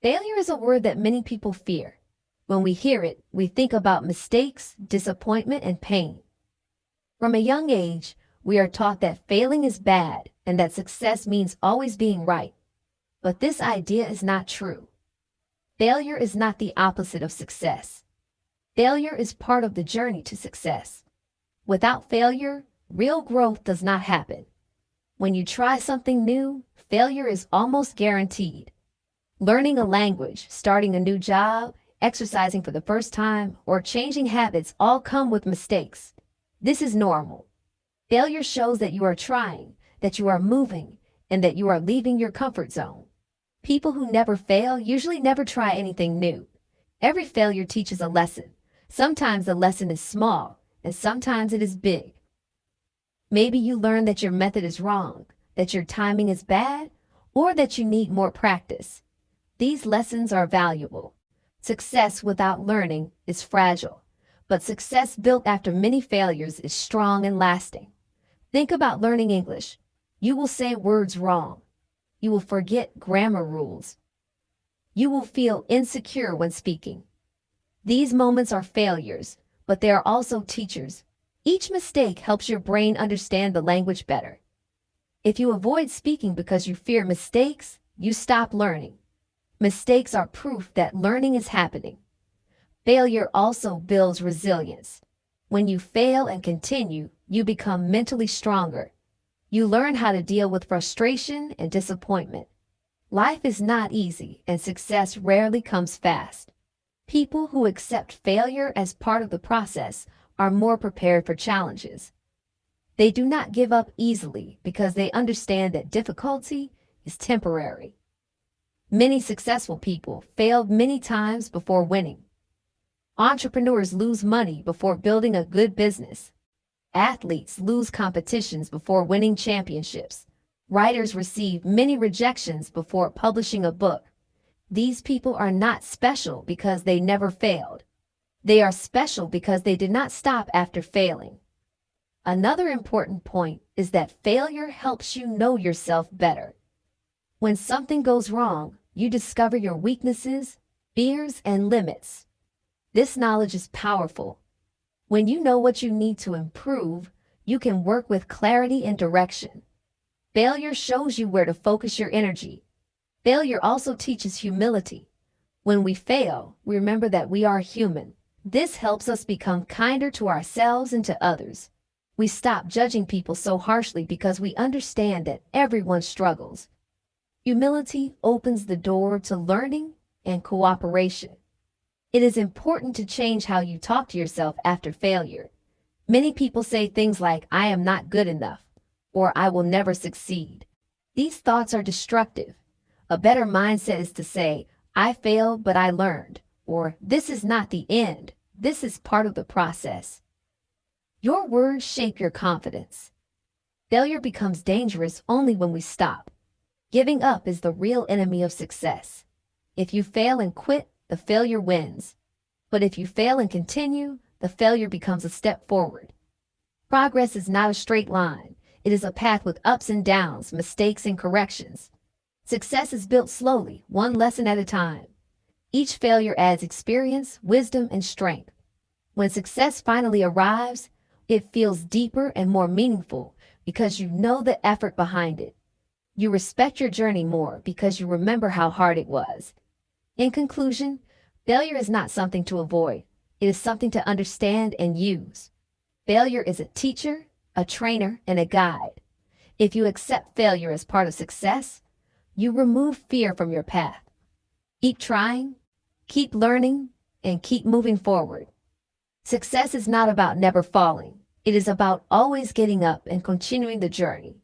Failure is a word that many people fear. When we hear it, we think about mistakes, disappointment, and pain. From a young age, we are taught that failing is bad and that success means always being right. But this idea is not true. Failure is not the opposite of success. Failure is part of the journey to success. Without failure, real growth does not happen. When you try something new, failure is almost guaranteed. Learning a language, starting a new job, exercising for the first time, or changing habits all come with mistakes. This is normal. Failure shows that you are trying, that you are moving, and that you are leaving your comfort zone. People who never fail usually never try anything new. Every failure teaches a lesson. Sometimes the lesson is small, and sometimes it is big. Maybe you learn that your method is wrong, that your timing is bad, or that you need more practice. These lessons are valuable. Success without learning is fragile, but success built after many failures is strong and lasting. Think about learning English. You will say words wrong. You will forget grammar rules. You will feel insecure when speaking. These moments are failures, but they are also teachers. Each mistake helps your brain understand the language better. If you avoid speaking because you fear mistakes, you stop learning. Mistakes are proof that learning is happening. Failure also builds resilience. When you fail and continue, you become mentally stronger. You learn how to deal with frustration and disappointment. Life is not easy, and success rarely comes fast. People who accept failure as part of the process are more prepared for challenges. They do not give up easily because they understand that difficulty is temporary. Many successful people failed many times before winning. Entrepreneurs lose money before building a good business. Athletes lose competitions before winning championships. Writers receive many rejections before publishing a book. These people are not special because they never failed. They are special because they did not stop after failing. Another important point is that failure helps you know yourself better. When something goes wrong, you discover your weaknesses, fears, and limits. This knowledge is powerful. When you know what you need to improve, you can work with clarity and direction. Failure shows you where to focus your energy. Failure also teaches humility. When we fail, we remember that we are human. This helps us become kinder to ourselves and to others. We stop judging people so harshly because we understand that everyone struggles. Humility opens the door to learning and cooperation. It is important to change how you talk to yourself after failure. Many people say things like, "I am not good enough," or "I will never succeed." These thoughts are destructive. A better mindset is to say, "I failed, but I learned," or "This is not the end. This is part of the process." Your words shape your confidence. Failure becomes dangerous only when we stop. Giving up is the real enemy of success. If you fail and quit, the failure wins. But if you fail and continue, the failure becomes a step forward. Progress is not a straight line. It is a path with ups and downs, mistakes and corrections. Success is built slowly, one lesson at a time. Each failure adds experience, wisdom, and strength. When success finally arrives, it feels deeper and more meaningful because you know the effort behind it. You respect your journey more because you remember how hard it was. In conclusion, failure is not something to avoid. It is something to understand and use. Failure is a teacher, a trainer, and a guide. If you accept failure as part of success, you remove fear from your path. Keep trying, keep learning, and keep moving forward. Success is not about never falling. It is about always getting up and continuing the journey.